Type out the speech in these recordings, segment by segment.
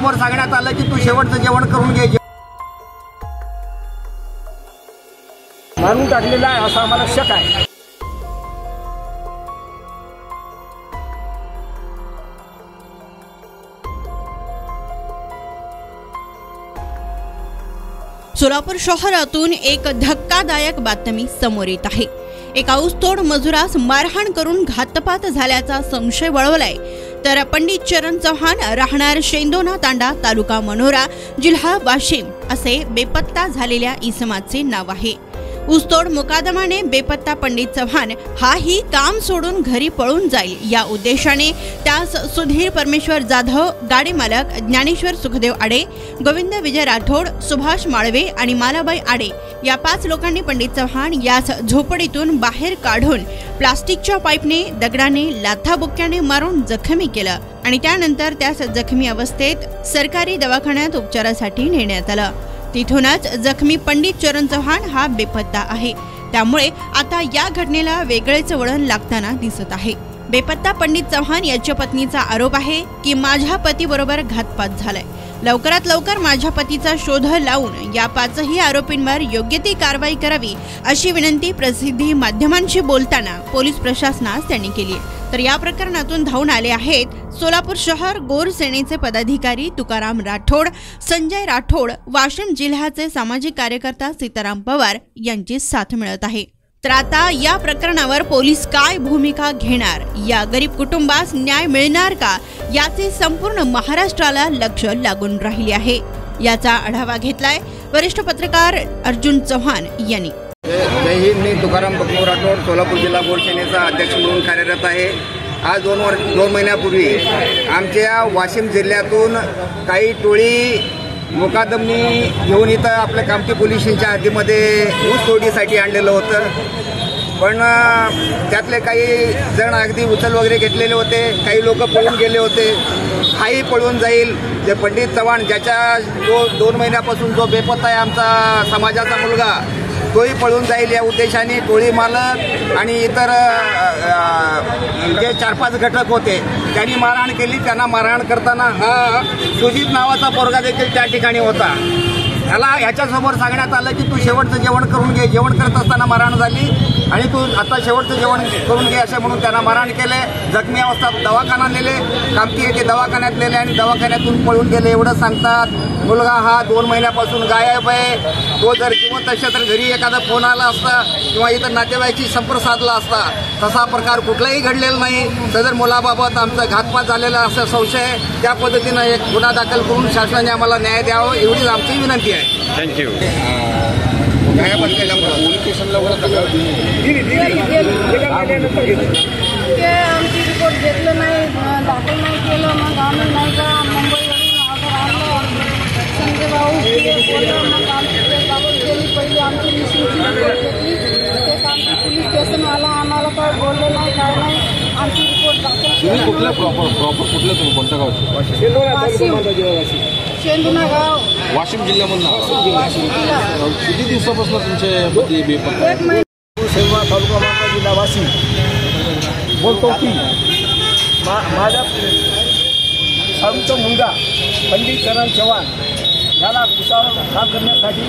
ह्याच्यासमोर सांगण्यात आलं की तू शेवटचं जेवण करून घे. मारून टाकलेला आहे असा आम्हाला शक आहे. सोलापूर शहरातून एक धक्कादायक बातमी समोर येत आहे. एका ऊसतोड मजुरास मारहाण करून घातपात झाल्याचा संशय वळवलाय. तर पंडित चरण चव्हाण राहणार शेंदोना तांडा तालुका मनोरा जिल्हा वाशिम असे बेपत्ता झालेल्या इसमाचे नाव आहे. ऊसतोड मुकादमाने बेपत्ता पंडित चव्हाण हाही काम सोडून घरी पळून जाईल या उद्देशाने त्यास सुधीर परमेश्वर जाधव, गाडी मालक ज्ञानेश्वर सुखदेव आडे, गोविंद विजय राठोड, सुभाष माळवे आणि मालाबाई आडे या 5 लोकांनी पंडित चव्हाण यास झोपडीतून बाहेर काढून प्लास्टिकच्या पाईपने, दगडाने, लाथाबुक्क्याने मारून जखमी केलं आणि त्यानंतर त्यास जखमी अवस्थेत सरकारी दवाखान्यात उपचारासाठी नेण्यात आलं. तिथूनच जखमी पंडित चरण चव्हाण हा बेपत्ता आहे. त्यामुळे आता या घटनेला वेगळेच वळण लागताना दिसत आहे. बेपत्ता पंडित चव्हाण याच्या पत्नीचा आरोप आहे की माझ्या पतीबरोबर घातपात झालाय. लवकरात लवकर माझ्या पतीचा शोध लावून या 5ही आरोपींवर योग्य ती कारवाई करावी अशी विनंती प्रसिद्धी माध्यमांशी बोलताना पोलीस प्रशासनास त्यांनी केली आहे. तर या प्रकरणातून धावून आले आहेत सोलापूर शहर गोर सेनेचे पदाधिकारी तुकाराम राठोड, संजय राठोड, वाशिम जिल्ह्याचे सामाजिक कार्यकर्ता सीताराम पवार यांची साथ मिळत आहे. तर आता या प्रकरणावर पोलीस काय भूमिका घेणार, या गरीब कुटुंबास न्याय मिळणार का याचे संपूर्ण महाराष्ट्राला लक्ष लागून राहिले आहे. याचा आढावा घेतलाय वरिष्ठ पत्रकार अर्जुन चव्हाण यांनी. जय हिंद. मी तुकाराम बकमू राठोड सोलापूर जिल्हा गोर सेनेचा अध्यक्ष म्हणून कार्यरत आहे. आज 2 महिन्यापूर्वी आमच्या वाशिम जिल्ह्यातून काही टोळी मुकादमनी घेऊन इथं आपल्या कामठी पोलीस स्टेशनच्या हद्दीमध्ये ऊस तोडीसाठी आणलेलं होतं. पण त्यातले काही जण अगदी उचल वगैरे घेतलेले होते, काही लोक पळून गेले होते. हाही पळून जाईल. जे पंडित चव्हाण ज्याच्या जो 2 महिन्यापासून जो बेपत्ता आहे आमचा समाजाचा मुलगा, तोही पळून जाईल या उद्देशाने टोळी मालक आणि इतर जे 4-5 घटक होते त्यांनी मारहाण केली. त्यांना मारहाण करताना हा सुजित नावाचा पोरगा देखील त्या ठिकाणी होता. त्याला ह्याच्यासमोर सांगण्यात आलं की तू शेवटचं जेवण करून घे. जेवण करत असताना मारहाण झाली आणि तू आता शेवटचं जेवण करून घे असे म्हणून त्यांना मारहाण केले. जखमी अवस्थेत दवाखाना नेले, कामठी येथे दवाखान्यात नेले आणि दवाखान्यातून पळून गेले एवढं सांगतात. मुलगा हा 2 महिन्यापासून गायब आहे. तो जर जिवंत असता तर घरी एखादा फोन आला असता किंवा इतर नातेवाईकांशी संपर्क साधला असता. तसा प्रकार कुठलाही घडलेला नाही. सदर मुलाबाबत आमचा घातपात झालेला असा संशय, त्या पद्धतीनं एक गुन्हा दाखल करून शासनाने आम्हाला न्याय द्यावा एवढीच आमची विनंती आहे. थँक्यू. आमची रिपोर्ट घेतलं नाही, दाखल नाही केलं. मग आम्ही नाही का मुंबईवरून ऑर्डर आणलं. संजय भाऊ बोललं. मग आमची बाबत गेली. पहिली आमची मिशिनची रिपोर्ट घेतली. ते कामठी पोलीस स्टेशन आला. आम्हाला काय बोलले नाही, काय नाही. आमची रिपोर्ट दाखल केली. कुठल्या प्रॉपर कुठलं तुम्ही कोणत्या गावचे? वाशिम शेंदुना गाव, वाशिम जिल्ह्यामधून. वाशिम जिल्हा. किती दिवसापासून तुमचे पती बेपत्ता? 1 महिना. सेवा तालुका मानवा जिल्हा वाशिम. बोलतो की माझ्या सारूचा मुलगा पंडित चरण चव्हाण याला कुसावर घात करण्यासाठी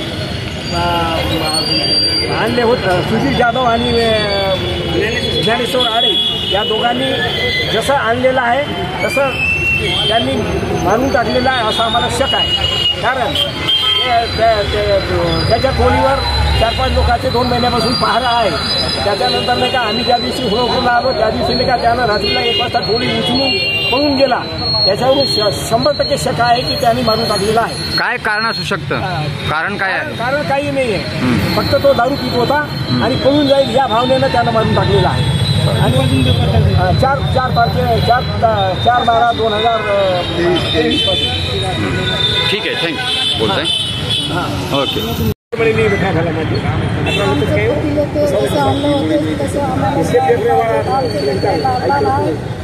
आणले होते. सुधीर जाधव आणि ज्ञानेश्वर आडे या दोघांनी जसं आणलेलं आहे तसं त्यांनी मारून टाकलेलं आहे असं आम्हाला शक आहे. कारण त्याच्या टोळीवर 4-5 लोकांचे 2 महिन्यापासून पहारा आहे. त्याच्यानंतर नाही का आम्ही ज्या दिवशी हुळहुळला आलो त्या दिवशी नाही का त्यानं रात्रीला 1 वाजता टोळी उचलून पळून गेला. त्याच्यावरून 100% शक आहे की त्यांनी मारून टाकलेला आहे. काय कारण असू शकतं? कारण काय आहे? कारण काही नाही आहे. फक्त तो दारू पित होता आणि पळून जाईल या भावनेनं त्यानं मारून टाकलेला आहे. आणि 4/12/2023 पासून. ठीक आहे. थँक्यू. बोलताय. ओके.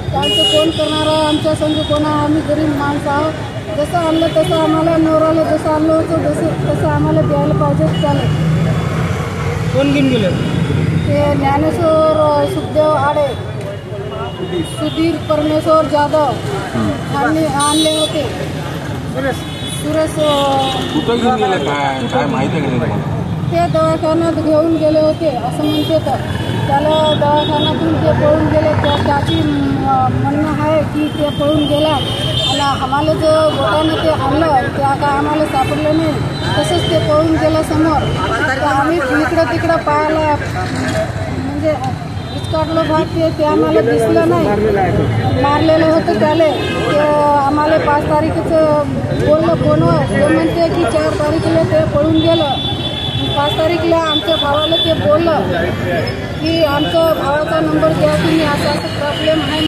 त्यांचं कोण करणार आहे? आमच्या संघ कोण आहे? आम्ही गरीब माणसं आहोत. जसं आणलं तसं आम्हाला नवऱ्याला जसं आणलं होतं तसं आम्हाला द्यायला पाहिजे. त्याला कोण घेऊन गेलं? ते ज्ञानेश्वर सुखदेव आडे, सुधीर परमेश्वर जाधव यांनी आणले होते. सुरेश कुठं घेऊन गेले काय माहिती आहे का नाही तुम्हाला? ते दवाखान्यात घेऊन गेले होते असं म्हणते तर त्याला दवाखान्यातून ते पळून गेले त्याची म्हणणं आहे की ते पळून गेला आणि आम्हाला जो बोटानं ते आणलं ते आता आम्हाला सापडलं नाही तसंच ते पळून गेलं समोर तर आम्ही इकडं तिकडं पाहायला म्हणजे काढलो भाग ते आम्हाला दिसलं नाही मारलेलं होतं त्याले ते आम्हाला 5 तारीखचं बोललं फोनवर ते म्हणते की 4 तारीखला ते पळून गेलं 5 तारीखला आमच्या भावाला ते बोललं की आमच्या भावाचा नंबर द्या तुम्ही असं प्रॉब्लेम आहे